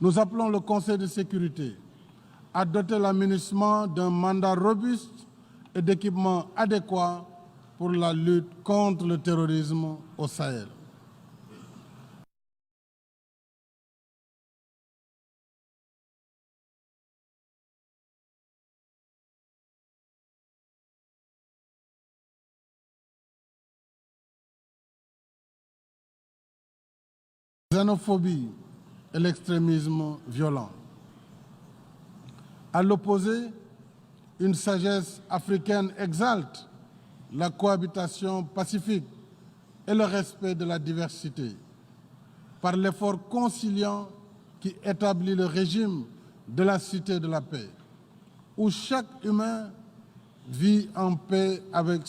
Nous appelons le Conseil de sécurité à doter la MINUSMA d'un mandat robuste et d'équipements adéquats pour la lutte contre le terrorisme au Sahel. La xénophobie et l'extrémisme violent. À l'opposé, une sagesse africaine exalte la cohabitation pacifique et le respect de la diversité par l'effort conciliant qui établit le régime de la cité de la paix, où chaque humain vit en paix avec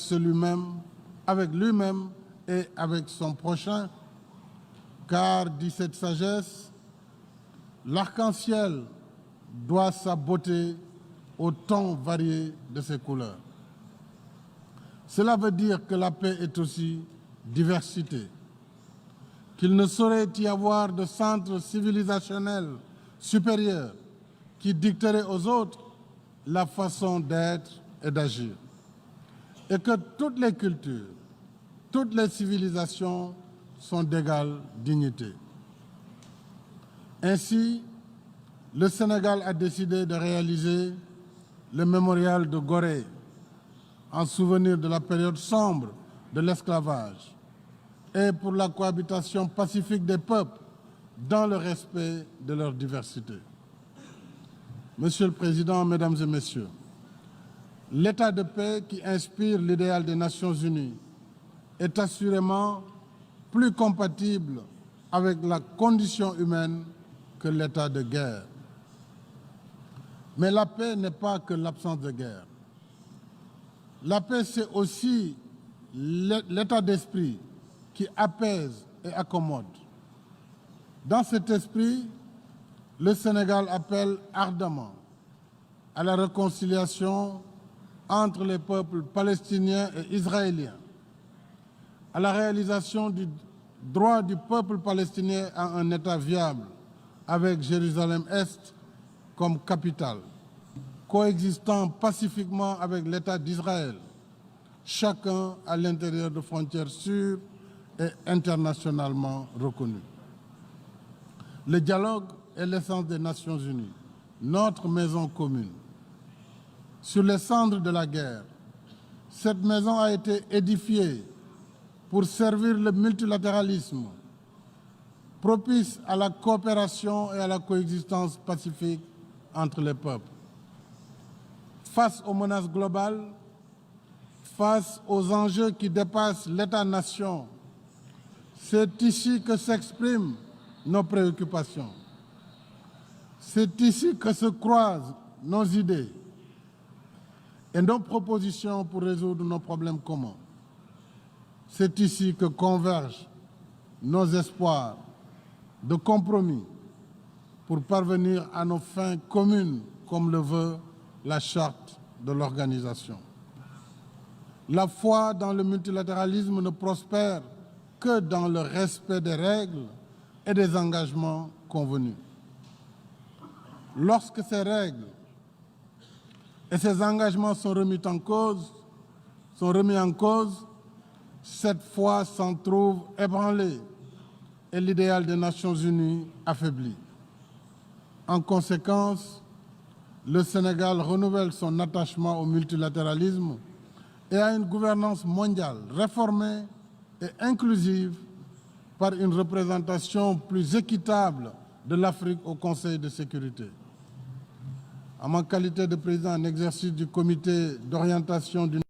lui-même et avec son prochain, car, dit cette sagesse, l'arc-en-ciel doit sa beauté aux tons variés de ses couleurs. Cela veut dire que la paix est aussi diversité, qu'il ne saurait y avoir de centre civilisationnel supérieur qui dicterait aux autres la façon d'être et d'agir, et que toutes les cultures, toutes les civilisations sont d'égale dignité. Ainsi, le Sénégal a décidé de réaliser le mémorial de Gorée en souvenir de la période sombre de l'esclavage et pour la cohabitation pacifique des peuples dans le respect de leur diversité. Monsieur le Président, Mesdames et Messieurs, l'état de paix qui inspire l'idéal des Nations Unies est assurément plus compatible avec la condition humaine que l'état de guerre. Mais la paix n'est pas que l'absence de guerre. La paix, c'est aussi l'état d'esprit qui apaise et accommode. Dans cet esprit, le Sénégal appelle ardemment à la réconciliation entre les peuples palestiniens et israéliens, à la réalisation du droit du peuple palestinien à un État viable avec Jérusalem-Est comme capitale, coexistant pacifiquement avec l'État d'Israël, chacun à l'intérieur de frontières sûres et internationalement reconnues. Le dialogue est l'essence des Nations Unies, notre maison commune. Sur les cendres de la guerre, cette maison a été édifiée pour servir le multilatéralisme, propice à la coopération et à la coexistence pacifique entre les peuples. Face aux menaces globales, face aux enjeux qui dépassent l'État-nation, c'est ici que s'expriment nos préoccupations. C'est ici que se croisent nos idées et nos propositions pour résoudre nos problèmes communs. C'est ici que convergent nos espoirs de compromis pour parvenir à nos fins communes, comme le veut la charte de l'organisation. La foi dans le multilatéralisme ne prospère que dans le respect des règles et des engagements convenus. Lorsque ces règles et ces engagements sont remis en cause, cette foi s'en trouve ébranlée et l'idéal des Nations Unies affaibli. En conséquence, le Sénégal renouvelle son attachement au multilatéralisme et à une gouvernance mondiale réformée et inclusive par une représentation plus équitable de l'Afrique au Conseil de sécurité. En ma qualité de président en exercice du comité d'orientation du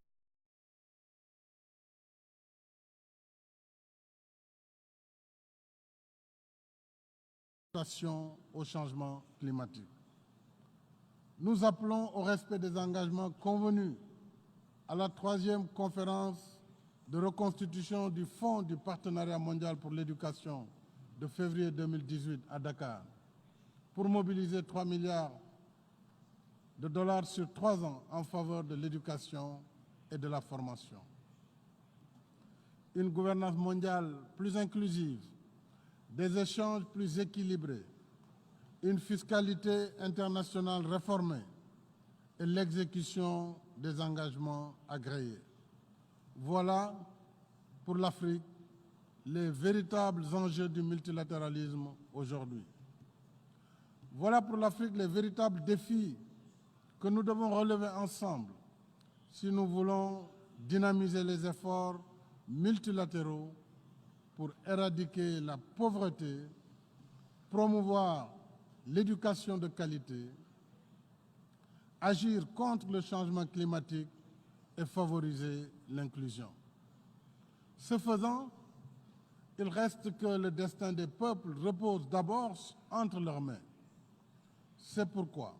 au changement climatique. Nous appelons au respect des engagements convenus à la 3e conférence de reconstitution du Fonds du partenariat mondial pour l'éducation de février 2018 à Dakar pour mobiliser 3 milliards de dollars sur 3 ans en faveur de l'éducation et de la formation. Une gouvernance mondiale plus inclusive, des échanges plus équilibrés, une fiscalité internationale réformée et l'exécution des engagements agréés. Voilà pour l'Afrique les véritables enjeux du multilatéralisme aujourd'hui. Voilà pour l'Afrique les véritables défis que nous devons relever ensemble si nous voulons dynamiser les efforts multilatéraux pour éradiquer la pauvreté, promouvoir l'éducation de qualité, agir contre le changement climatique et favoriser l'inclusion. Ce faisant, il reste que le destin des peuples repose d'abord entre leurs mains. C'est pourquoi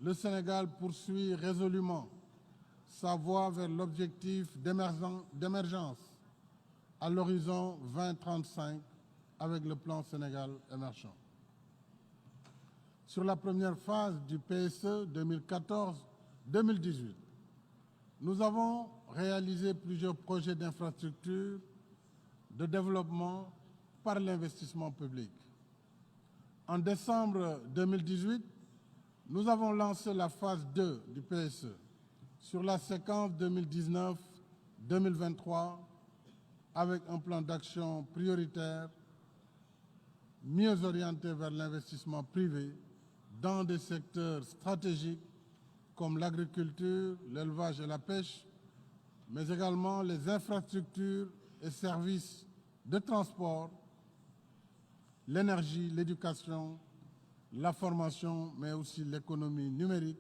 le Sénégal poursuit résolument sa voie vers l'objectif d'émergence à l'horizon 2035 avec le plan Sénégal émergent. Sur la première phase du PSE 2014-2018, nous avons réalisé plusieurs projets d'infrastructure de développement par l'investissement public. En décembre 2018, nous avons lancé la phase 2 du PSE sur la séquence 2019-2023 avec un plan d'action prioritaire mieux orienté vers l'investissement privé dans des secteurs stratégiques comme l'agriculture, l'élevage et la pêche, mais également les infrastructures et services de transport, l'énergie, l'éducation, la formation, mais aussi l'économie numérique,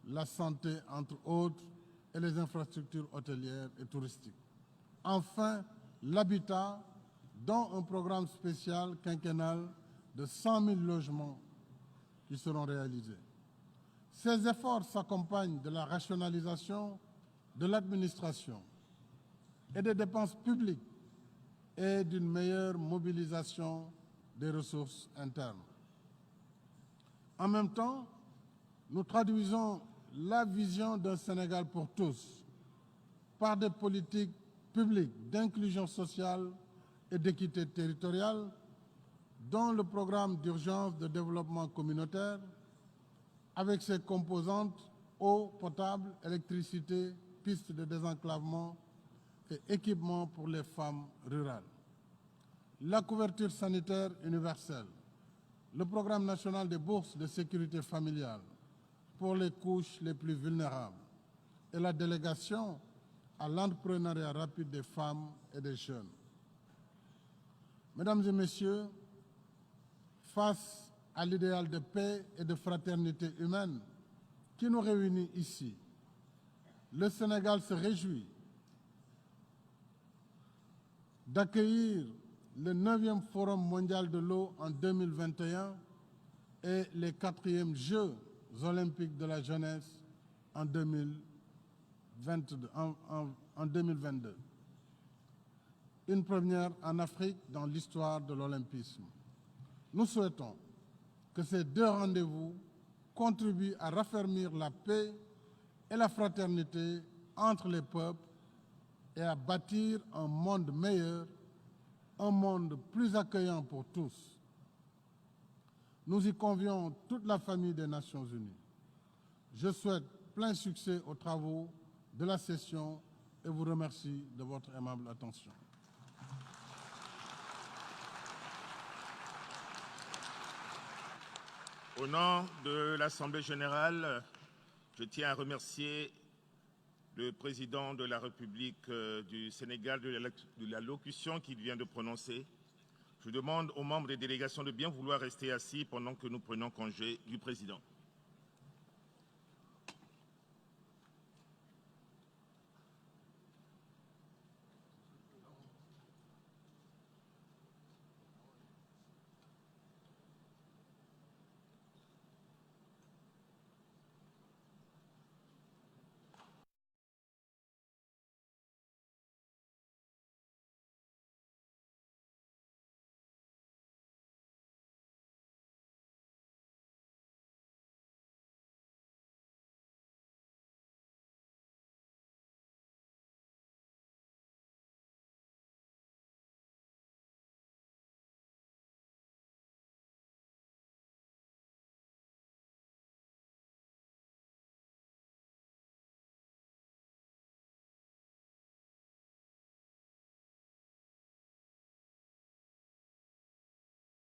la santé, entre autres, et les infrastructures hôtelières et touristiques. Enfin, l'habitat, dont un programme spécial quinquennal de 100 000 logements qui seront réalisés. Ces efforts s'accompagnent de la rationalisation de l'administration et des dépenses publiques et d'une meilleure mobilisation des ressources internes. En même temps, nous traduisons la vision d'un Sénégal pour tous par des politiques publiques d'inclusion sociale et d'équité territoriale, dont le programme d'urgence de développement communautaire, avec ses composantes eau potable, électricité, pistes de désenclavement et équipements pour les femmes rurales. La couverture sanitaire universelle, le programme national des bourses de sécurité familiale pour les couches les plus vulnérables et la délégation à l'entrepreneuriat rapide des femmes et des jeunes. Mesdames et messieurs, face à l'idéal de paix et de fraternité humaine qui nous réunit ici, le Sénégal se réjouit d'accueillir le 9e Forum mondial de l'eau en 2021 et les 4e Jeux olympiques de la jeunesse en 2022. Une première en Afrique dans l'histoire de l'olympisme. Nous souhaitons que ces deux rendez-vous contribuent à raffermir la paix et la fraternité entre les peuples et à bâtir un monde meilleur, un monde plus accueillant pour tous. Nous y convions toute la famille des Nations Unies. Je souhaite plein succès aux travaux de la session et vous remercie de votre aimable attention. Au nom de l'Assemblée générale, je tiens à remercier le président de la République du Sénégal de l'allocution qu'il vient de prononcer. Je demande aux membres des délégations de bien vouloir rester assis pendant que nous prenons congé du président.